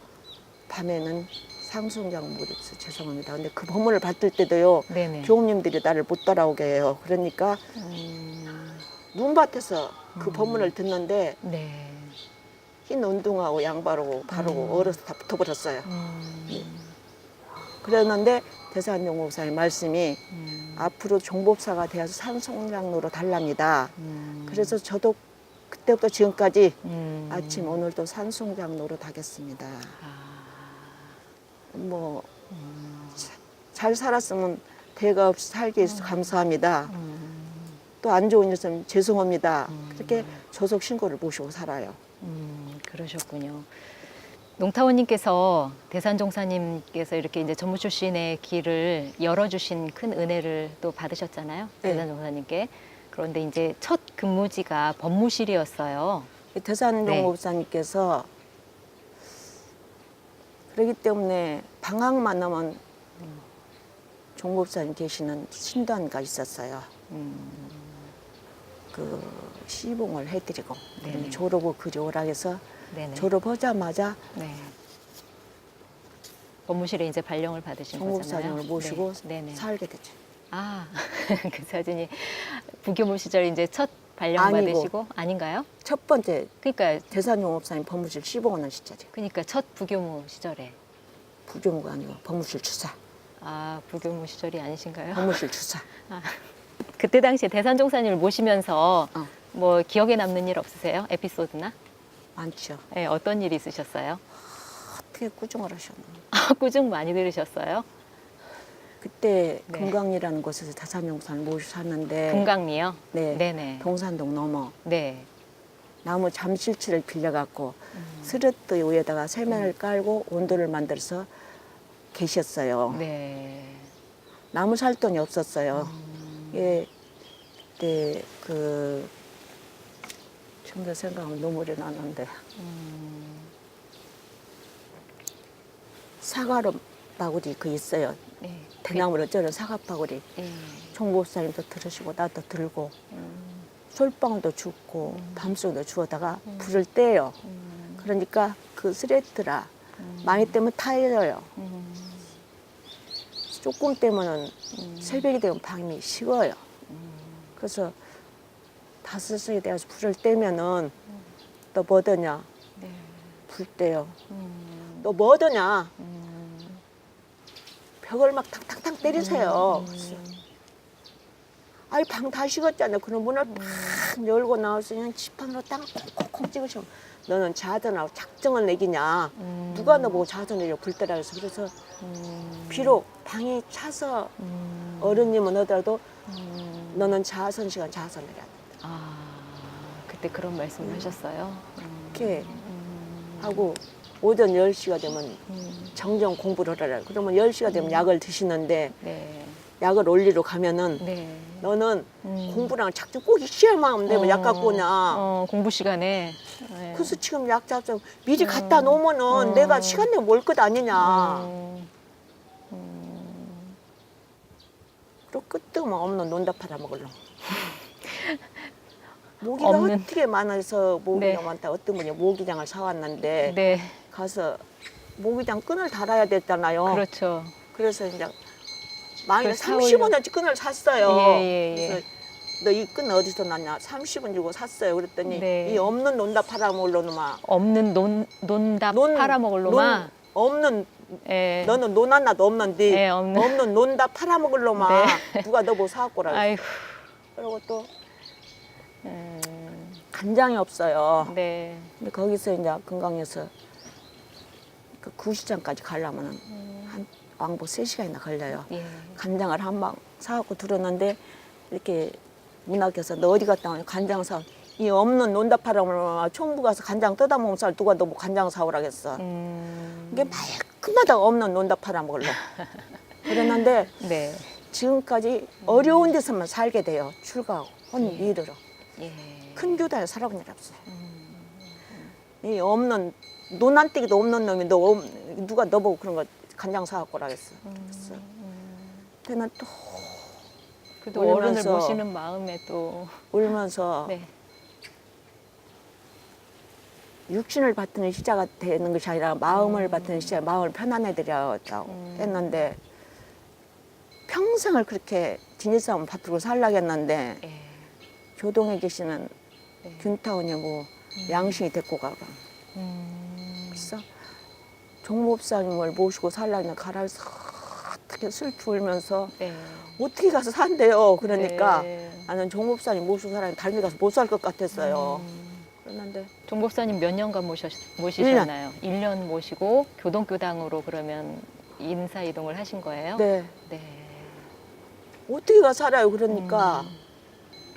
밤에는 상송장 노릇 죄송합니다. 근데 그 법문을 받을 때도요 네네. 교우님들이 나를 못 따라오게 해요. 그러니까 눈밭에서 그 법문을 듣는데 네. 흰 운동하고 양바르고 바르고 얼어서 다 붙어버렸어요. 음, 그랬는데 대산용 목사님 말씀이 앞으로 종법사가 되어서 산송장로로 달랍니다. 그래서 저도 그때부터 지금까지 아침 오늘도 산송장로로 가겠습니다. 뭐 잘 살았으면 대가 없이 살게 해서 감사합니다. 또 안 좋은 일 있으면 죄송합니다. 그렇게 조속 신고를 모시고 살아요. 그러셨군요. 농타원님께서 대산종사님께서 이렇게 이제 전무 출신의 길을 열어주신 큰 은혜를 또 받으셨잖아요. 네. 대산종사님께. 그런데 이제 첫 근무지가 법무실이었어요. 대산용 네. 목사님께서 그렇기 때문에 방학만 하면 종목사님 계시는 신단가 있었어요. 그 시봉을 해드리고 네네. 졸업을 그리 오라 해서 네네. 졸업하자마자 네. 법무실에 이제 발령을 받으신 거잖아요. 종목사님을 모시고 네. 네네. 살게 되죠. 아, 그 사진이 부교무 시절 이제 첫 발령 아니고. 받으시고 아닌가요? 첫 번째 그러니까 대산용 목사님 법무실 시봉하는 시절이에요. 그러니까 첫 부교무 시절에. 부교무가 아니고 법무실 주사. 아, 부교무 시절이 아니신가요? 법무실 주사. 아, 그때 당시에 대산종사님을 모시면서 어. 뭐 기억에 남는 일 없으세요? 에피소드나? 많죠. 네, 어떤 일이 있으셨어요? 어떻게 꾸중을 하셨나. 아, 꾸중 많이 들으셨어요? 그때 네. 금강리라는 곳에서 대산용 목사님 모시고 샀는데 금강리요? 네. 네네. 동산동 넘어 네. 나무 잠실치를 빌려갖고 스레트 위에다가 세면을 깔고 온도를 만들어서 계셨어요. 네. 나무 살 돈이 없었어요. 예, 그때 그 지금도 생각하면 눈물이 나는데 사과로 바구리 그 있어요. 네. 대나무로 쪄는 사과 바구리. 네. 총무사님도 들으시고 나도 들고 솔방울도 줍고 밤송도 주워다가 불을 떼요. 그러니까 그 스레트라 많이 떼면 타일려요. 조금 떼면은 새벽이 되면 밤이 식어요. 그래서 5시에 되어서 불을 떼면은 너 뭐더냐? 네. 불 떼요. 너 뭐더냐? 벽을 막 탕탕탕 때리세요. 아이 방 다 식었잖아. 그럼 문을 팍 열고 나와서 그냥 지팡이로 땅 콩콩콩 찍으셔. 너는 자전하고 작정을 내기냐? 누가 너 보고 자전 내려 불때라 그래서 그래서 비록 방이 차서 어른님은 하더라도 너는 자선 시간 자선 내야 된다. 아, 그때 그런 말씀을 하셨어요? 이렇게 하고 오전 10시가 되면 정정 공부를 하라. 그러면 10시가 되면 약을 드시는데 네. 약을 올리러 가면은 네. 너는 공부랑 작정 꼭 시험만 하면 되면 약 갖고 오냐. 공부 시간에. 네. 그래서 지금 약 잡좀 미리 갖다 놓으면은 내가 시간 내면 올 것 아니냐. 그리고 끄떡 없는 논다 팔아먹을러. 모기가 없는. 어떻게 많아서 모기가 네. 많다. 어떤 분이 모기장을 사왔는데 네. 가서 모기장 끈을 달아야 됐잖아요. 그렇죠. 그래서 이제 많이 그걸 30원어치 끈을 샀어요. 예. 그래서 너 이 끈 어디서 났냐? 30원 주고 샀어요. 그랬더니 네. 이 없는 논다 팔아먹을러 놈아. 없는 논답 팔아먹을 놈아. 없는 예. 너는 논 하나도 없는데 네, 없는. 논다 팔아먹을 놈아. 네. 누가 너 뭐 사갖고라. 아이고. 그리고 또 간장이 없어요. 네. 근데 거기서 이제 금강에서 그 구시장까지 가려면 한 왕복 3시간이나 걸려요. 예. 간장을 한 방 사갖고 들었는데 이렇게 문 앞에서 너 어디 갔다 오냐 간장 사. 이 없는 논다 팔아먹으면 총부 가서 간장 뜯어 먹는 살 누가 너 뭐 간장 사오라겠어. 이게 말끔하다 없는 논다 팔아먹을래. 그랬는데 네. 지금까지 어려운 데서만 살게 돼요. 출가하고 혼 일으로. 예. 큰 교단에 살아본 일 없어요. 이 없는 논한떼기도 없는 놈이 누가 너 보고 그런 거 간장 사갖고라겠어. 그랬어. 그때는 또 그래도 어른을 울면서. 모시는 마음에 또. 울면서 네. 육신을 받드는 시자가 되는 것이 아니라 마음을 받드는 시자, 마음을 편안해드렸다고 했는데 평생을 그렇게 진일싸움 받들고 살라겠는데 예. 교동에 계시는 네. 균타원이 뭐 양심이 데리고 가라. 그래서 종목사님을 모시고 살라는 가라를 싹 어떻게 슬피 울면서 네. 어떻게 가서 산대요. 그러니까 네. 나는 종 목사님 모시고 살았는데 다른 데 가서 못 살 것 같았어요. 그랬는데 종 목사님 몇 년간 모시셨나요? 1년 모시고 교동교당으로 그러면 인사 이동을 하신 거예요? 네. 네. 어떻게 가서 살아요. 그러니까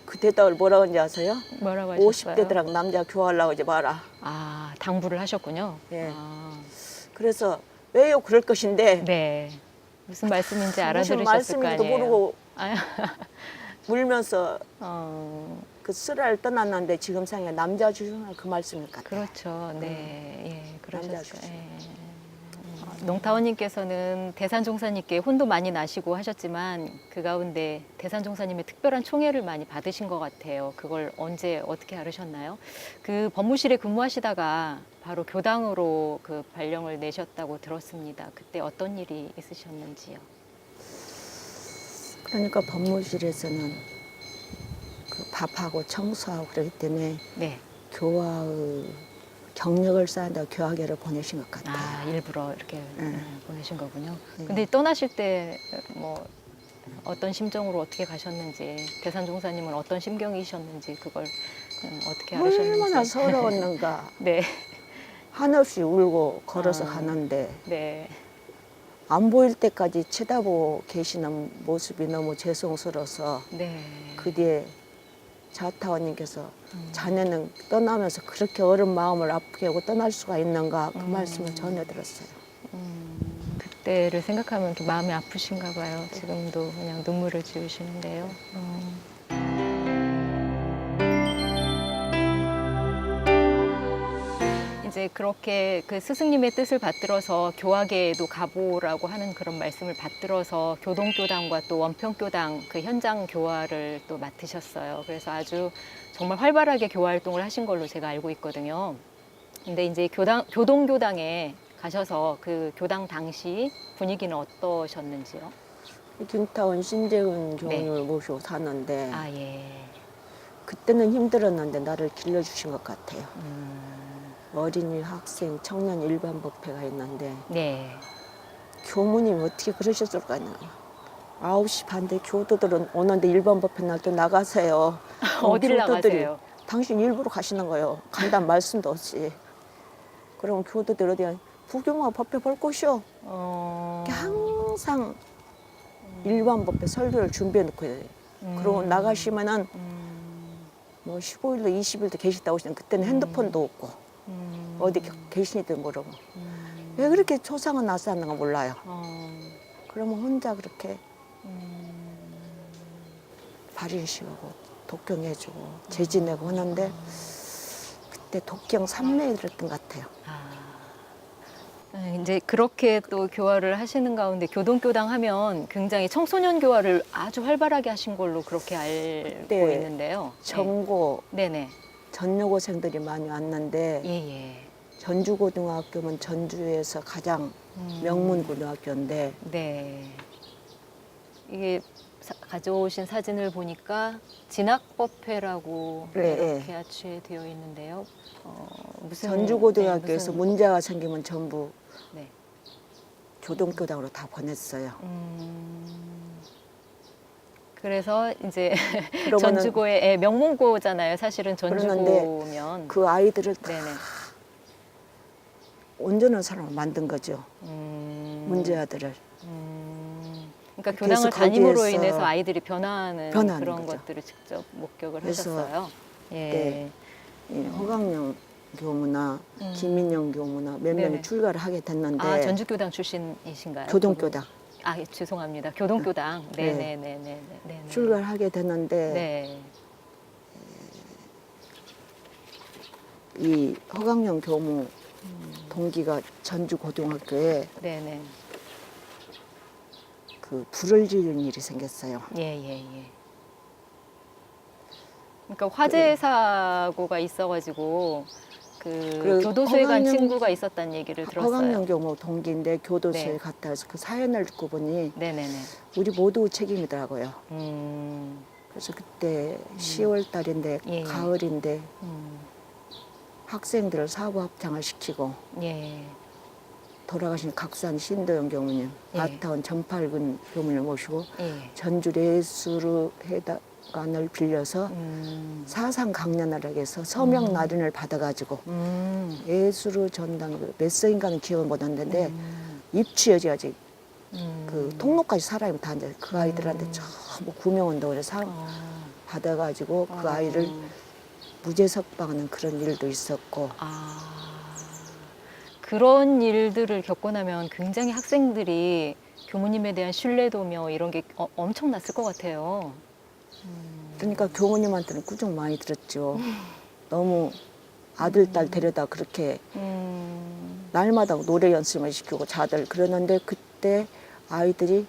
그 대답을 뭐라고 하는지 아세요? 뭐라고 하셨어요? 50대들하고 남자 교환하려고 하지 마라. 아, 당부를 하셨군요. 예. 아, 그래서 왜요? 그럴 것인데 네. 무슨 말씀인지 알아들으셨을 무슨 거 말씀인지도 아니에요. 모르고 아, 울면서 어, 그 쓰라를 떠났는데 지금 생각에 남자 주셔서 그 말씀일 것 같아요. 그렇죠. 네. 예, 그러셨어요. 남자 주신. 예. 농타원님께서는 대산종사님께 혼도 많이 나시고 하셨지만 그 가운데 대산종사님의 특별한 총애를 많이 받으신 것 같아요. 그걸 언제 어떻게 알으셨나요? 그 법무실에 근무하시다가 바로 교당으로 그 발령을 내셨다고 들었습니다. 그때 어떤 일이 있으셨는지요? 그러니까 법무실에서는 그 밥하고 청소하고 그러기 때문에 네. 교화의 경력을 쌓는다고 교화계를 보내신 것 같아요. 아, 일부러 이렇게 네. 보내신 거군요. 네. 근데 떠나실 때 뭐 어떤 심정으로 어떻게 가셨는지, 대산종사님은 어떤 심경이셨는지 그걸 어떻게 알으셨는지. 얼마나 서러웠는가. 네. 한없이 울고 걸어서 아. 가는데 네. 안 보일 때까지 쳐다보고 계시는 모습이 너무 죄송스러워서 네. 그 뒤에 자타원님께서 자네는 떠나면서 그렇게 어른 마음을 아프게 하고 떠날 수가 있는가 그 말씀을 전해 들었어요. 그때를 생각하면 이렇게 마음이 아프신가 봐요. 지금도 그냥 눈물을 지으시는데요. 이제 그렇게 그 스승님의 뜻을 받들어서 교화계에도 가보라고 하는 그런 말씀을 받들어서 교동교당과 또 원평교당 그 현장 교화를 또 맡으셨어요. 그래서 아주 정말 활발하게 교화 활동을 하신 걸로 제가 알고 있거든요. 근데 이제 교동교당에 가셔서 그 교당 당시 분위기는 어떠셨는지요? 김타원 신재훈 네. 교우님을 모시고 사는데 아, 예. 그때는 힘들었는데 나를 길러주신 것 같아요. 어린이, 학생, 청년 일반법회가 있는데 네. 교무님이 어떻게 그러셨을까요? 9시 반대 교도들은 오는데 일반법회 날 또 나가세요. 어딜 교도들이 나가세요? 당신 일부러 가시는 거예요. 간단 말씀도 없이. 그럼 교도들 어디 부교만 법회 볼 곳이요. 항상 일반법회 설교를 준비해 놓고 해요. 그러고 나가시면은 뭐 15일도 20일도 계시다 오시는 그때는 핸드폰도 없고 어디 계시니도 모르고 왜 그렇게 초상은 나서는가 몰라요. 그러면 혼자 그렇게 발인식하고 독경해주고 재지내고 하는데 그때 독경 3매일 들었던 것 같아요. 이제 그렇게 또 교화를 하시는 가운데 교동교당 하면 굉장히 청소년 교화를 아주 활발하게 하신 걸로 그렇게 알고 네. 있는데요. 전고 네네. 전여고생들이 많이 왔는데 예예. 전주고등학교는 전주에서 가장 명문고등학교인데 네. 이게 가져오신 사진을 보니까 진학법회라고 네, 이렇게 아치되어 있는데요. 무슨 전주고등학교에서 무슨- 문제가 생기면 전부 네. 교동교당으로 다 보냈어요. 그래서 이제 그러면은 전주고의 명문고잖아요. 사실은 그러는데 전주고면. 그 아이들을 다 네네. 온전한 사람을 만든 거죠. 음, 문제아들을. 그러니까 그래서 교당을 담임으로 거기에서 인해서 아이들이 변화하는 그런 거죠. 것들을 직접 목격을 그래서 하셨어요. 예. 네. 이 허강영 교무나 김민영 교무나 몇 네네. 명이 출가를 하게 됐는데 아, 전주교당 출신이신가요? 교동교당 아, 예, 죄송합니다. 교동교당. 네. 네네네네. 출가를 하게 됐는데 네. 이 허강영 교무 동기가 전주고등학교에 네네. 그 불을 지른 일이 생겼어요. 예. 그러니까 화재 사고가 있어가지고 그 그리고 교도소에 간 허강영- 친구가 있었다는 얘기를 들었어요. 허강영 교무 동기인데 교도소에 네. 갔다 와서 그 사연을 듣고 보니 네네네. 우리 모두 책임이더라고요. 음, 그래서 그때 10월 달인데 예. 가을인데 음, 학생들을 사고 합창을 시키고 예. 돌아가신 각산 신도영 교무님, 예. 아타운 전팔근 교무님을 모시고 예. 전주 예수로 해관을 빌려서 사상 강연하락에서 서명 날인을 받아가지고 예수로 전당 몇 성인가는 기억은 못하는데 입추여지 아직 그 통로까지 사람이 다 이제 그 아이들한테 전부 구명운동을 상 받아가지고 그 아이를 무죄석방하는 그런 일도 있었고. 그런 일들을 겪고 나면 굉장히 학생들이 교무님에 대한 신뢰도며 이런 게 엄청났을 것 같아요. 그러니까 교무님한테는 꾸중 많이 들었죠. 너무 아들, 딸 데려다 그렇게 날마다 노래 연습을 시키고 자들 그러는데 그때 아이들이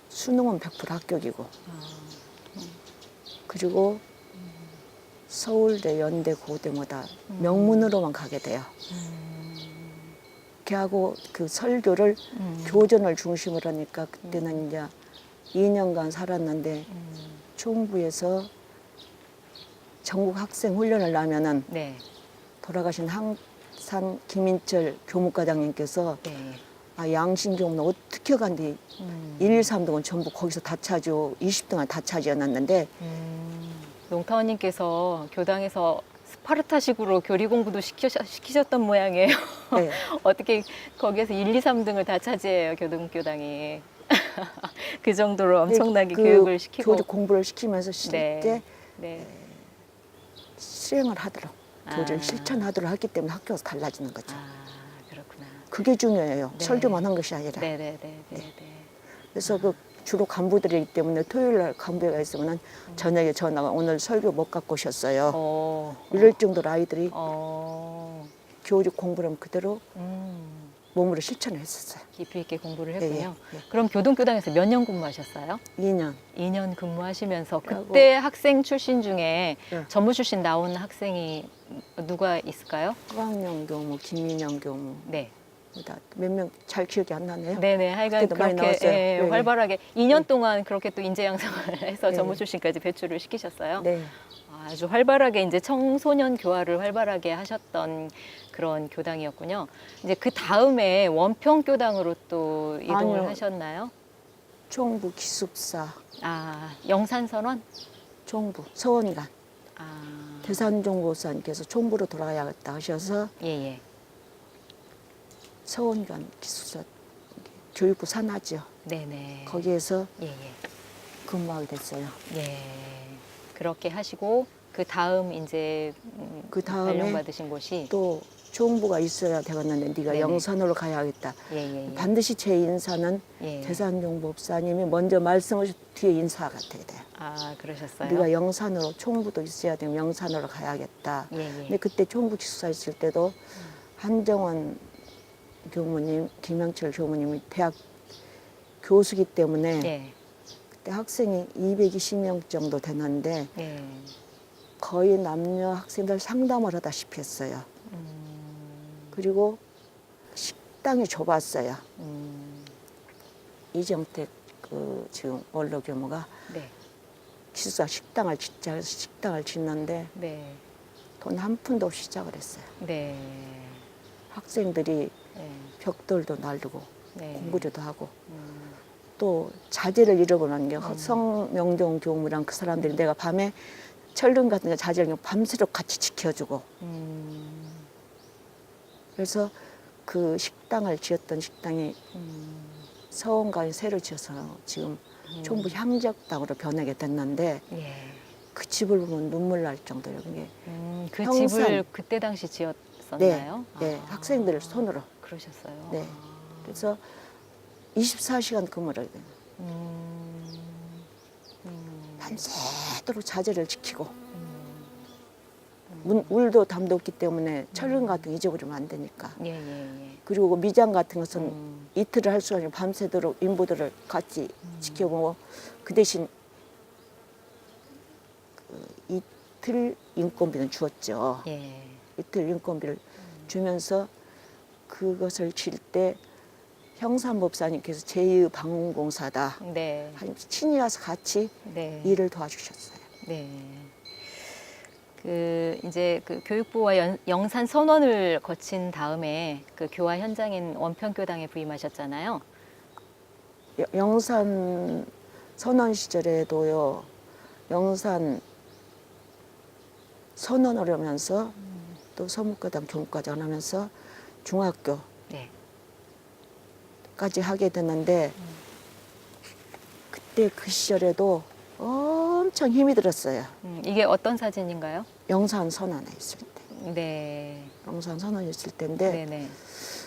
수능은 100% 합격이고 그리고 서울대, 연대, 고대마다 명문으로만 가게 돼요. 걔하고 그 설교를 교전을 중심으로 하니까 그때는 이제 2년간 살았는데 총부에서 전국 학생 훈련을 나면은 네. 돌아가신 항산 김인철 교무과장님께서 네. 아, 양신교무는 어떻게 간디 1, 2, 3등은 전부 거기서 다 차지요. 20등은 다 차지해놨는데 농타원님께서 교당에서 스파르타식으로 교리 공부도 시키셨던 모양이에요. 네. 어떻게 거기에서 1, 2, 3등을 다 차지해요, 교당이. 그 정도로 엄청나게 그 교육을 시키고. 교직 공부를 시키면서 실제 네. 실행을 하도록 교리를 아. 실천하도록 했기 때문에 학교가 달라지는 거죠. 그렇구나. 그게 중요해요. 네. 설교만 한 것이 아니라. 네. 그래서 그 주로 간부들이기 때문에 토요일 날 간부회가 있으면 저녁에 전화가 오늘 설교 못 갖고 오셨어요. 이럴 정도로 아이들이 교직 공부를 그대로 몸으로 실천을 했었어요. 깊이 있게 공부를 예, 했군요. 예. 그럼 교동교당에서 몇 년 근무하셨어요? 2년. 2년 근무하시면서 그리고- 그때 학생 출신 중에 네. 전무 출신 나온 학생이 누가 있을까요? 허광영 교무, 김인영 교무, 네. 몇 명 잘 기억이 안 나네요. 네네. 하여간 그때도 많이 그렇게 나왔어요. 예, 네. 활발하게 2년 동안 그렇게 또 인재 양성을 해서 네. 전무 출신까지 배출을 시키셨어요. 네. 아주 활발하게 이제 청소년 교화를 활발하게 하셨던 그런 교당이었군요. 이제 그 다음에 원평 교당으로 또 이동을 아니요. 하셨나요? 총부 기숙사, 영산선원? 총부 서원관, 아, 대산종고사님께서 총부로 돌아가야겠다 하셔서 예. 서원관 기숙사 교육부 산하죠. 네네. 거기에서 예. 근무하게 됐어요. 예. 그렇게 하시고 그 다음 이제 그 다음에 발령받으신 곳이 또 총부가 있어야 되겠는데 네가 네네. 영산으로 가야겠다. 예. 반드시 제 인사는 예. 대산종법사님이 먼저 말씀하신 뒤에 인사가 돼야 돼요. 그러셨어요? 네가 영산으로 총부도 있어야 되면 영산으로 가야겠다. 예. 근데 그때 총부 기숙사 있을 때도 한정원 교무님, 김영철 교무님이 대학 교수기 때문에 예. 그때 학생이 220명 정도 되는데 예. 거의 남녀 학생들 상담을 하다시피 했어요. 그리고 식당이 좁았어요. 이정택 그 지금 원로 교무가 네. 기숙사 식당을 짓자 해서 식당을 짓는데 네. 돈 한 푼도 없이 시작을 했어요. 네. 학생들이 네. 벽돌도 날르고 네. 공부도 하고 또 자재를 잃어버리는 게 성명종 교무랑 그 사람들이 내가 밤에 철릉 같은 거 자재를 밤새도록 같이 지켜주고 그래서 그 식당을 지었던 식당이 서원관이 새로 지어서 지금 총부 향적당으로 변하게 됐는데 예. 그 집을 보면 눈물 날 정도예요. 그게 그 평산. 집을 그때 당시 지었었나요? 네, 학생들 손으로. 그러셨어요. 네. 그래서 24시간 근무를 해야 돼요. 밤새도록 자재를 지키고 물도 담도 없기 때문에 철근 같은 거 잊어버리면 안 되니까. 예. 그리고 그 미장 같은 것은 이틀을 할 수가 아니고 밤새도록 인부들을 같이 지켜보고 그 대신 그 이틀 인건비는 주었죠. 예. 이틀 인건비를 주면서 그것을 칠 때 형산법사님께서 제2의 방문공사다. 네. 친히 와서 같이 네. 일을 도와주셨어요. 네. 이제 그 교육부와 영산 선언을 거친 다음에 그 교화 현장인 원평교당에 부임하셨잖아요. 영산 선언 시절에도요. 영산 선언을 하면서 또 서묵교당 교무까지 하면서 중학교까지 네. 하게 됐는데 그때 그 시절에도 엄청 힘이 들었어요. 이게 어떤 사진인가요? 영산 선언에 있을 때. 네. 영산 선언이 있을 때인데 네네.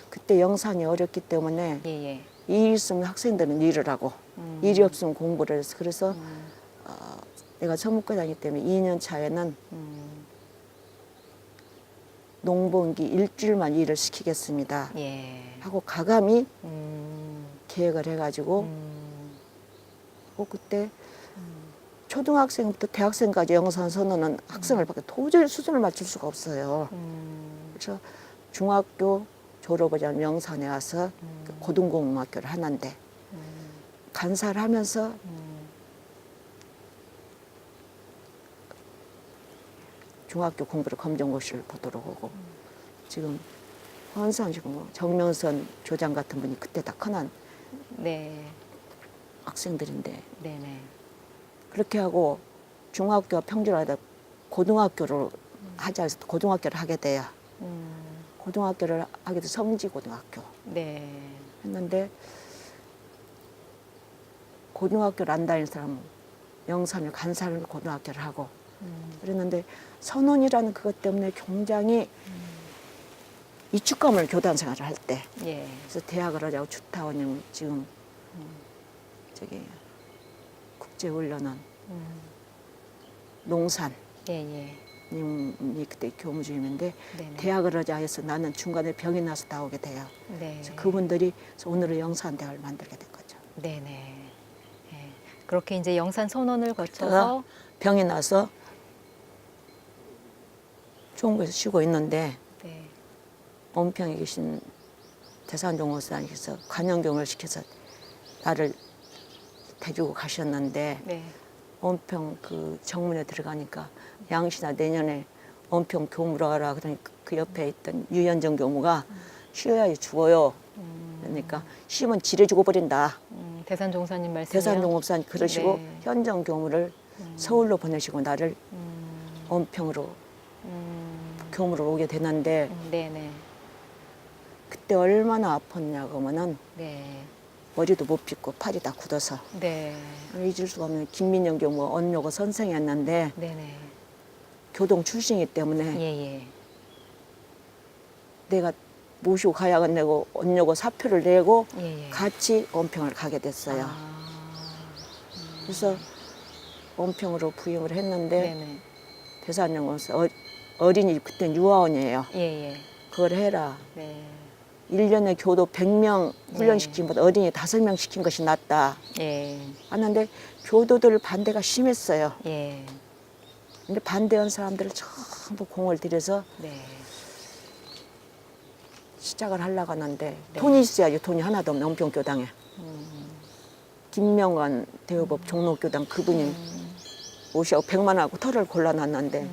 그때 영산이 어렵기 때문에 예예. 일이 있으면 학생들은 일을 하고 일이 없으면 공부를 해서 그래서 내가 서묵교당이기 때문에 2년 차에는 농번기 일주일만 일을 시키겠습니다. 예. 하고 가감히 계획을 해가지고 그때 초등학생부터 대학생까지 영산 선언은 학생을 밖에 도저히 수준을 맞출 수가 없어요. 그래서 중학교 졸업하자면 영산에 와서 고등공학교를 하는데 간사를 하면서 중학교 공부를 검정고시를 보도록 하고 지금 헌선 지금 정명선 조장 같은 분이 그때 다 큰한 네. 학생들인데 네네. 그렇게 하고 중학교가 평준화하다 고등학교를 하자 해서 고등학교를 하게 돼요. 고등학교를 하게 돼서 성지고등학교 네. 했는데 고등학교를 안 다니는 사람은 영산을 간사를 고등학교를 하고 그랬는데 선언이라는 그것 때문에 굉장히 이축감을 교단 생활을 할 때 예. 그래서 대학을 하자고 주타원님 지금 저기 국제훈련원 농산 예예. 님이 그때 교무주임인데 네네. 대학을 하자 해서 나는 중간에 병이 나서 나오게 돼요. 네. 그래서 그분들이 그래서 오늘은 영산대학을 만들게 된 거죠. 네네. 예. 그렇게 이제 영산 선언을 거쳐서 그러다가 병이 나서 중국에서 쉬고 있는데 네. 원평에 계신 대산종 목사님께서 관영경을 시켜서 나를 데리고 가셨는데 네. 원평 그 정문에 들어가니까 양신아 내년에 원평 교무로 가라 그러니 그 옆에 있던 유현정 교무가 쉬어야 죽어요. 그러니까 쉬면 지레 죽어버린다. 대산종사님 말씀이요? 대산종 목사님 그러시고 네. 현정 교무를 서울로 보내시고 나를 원평으로 교무로 오게 되는데 네네. 그때 얼마나 아팠냐고 하면은 네. 머리도 못 빗고 팔이 다 굳어서 네. 잊을 수가 없는 김민영 교무가 언요고 선생이었는데 네네. 교동 출신이기 때문에 예예. 내가 모시고 가야겠냐고 언요고 사표를 내고 예예. 같이 원평을 가게 됐어요. 그래서 원평으로 부임을 했는데 네네. 대산영원서 어린이 그때 유아원이에요. 예예. 그걸 해라. 네. 1년에 교도 100명 훈련시킨 것보다 어린이 5명 시킨 것이 낫다. 예. 하는데 교도들 반대가 심했어요. 예. 근데 반대한 사람들을 전부 공을 들여서 네. 시작을 하려고 하는데 네. 돈이 있어야지 돈이 하나도 없는 원평교당에. 김명관 대우법 종로교당 그분이 오시고 100만 원하고 털을 골라놨는데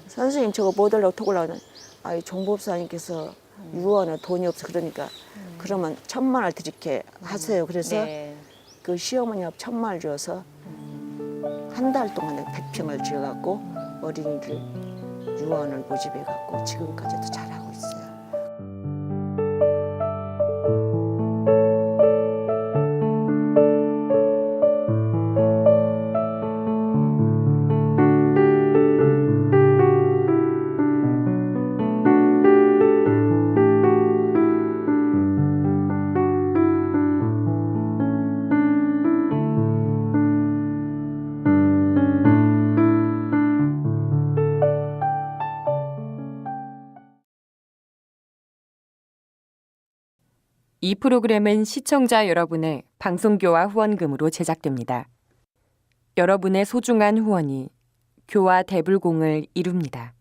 선생님 저거 뭐 달라고 터 골라놨는데 아이 종법사님께서 유언에 돈이 없어 그러니까 그러면 1000만 원을 드릴게 하세요. 그래서 네. 그 시어머니 앞 1000만 원을 줘서 한 달 동안에 100평을 지어갖고 어린이들 유언을 모집해갖고 지금까지도 잘하고 있어요. 이 프로그램은 시청자 여러분의 방송교화 후원금으로 제작됩니다. 여러분의 소중한 후원이 교화 대불공을 이룹니다.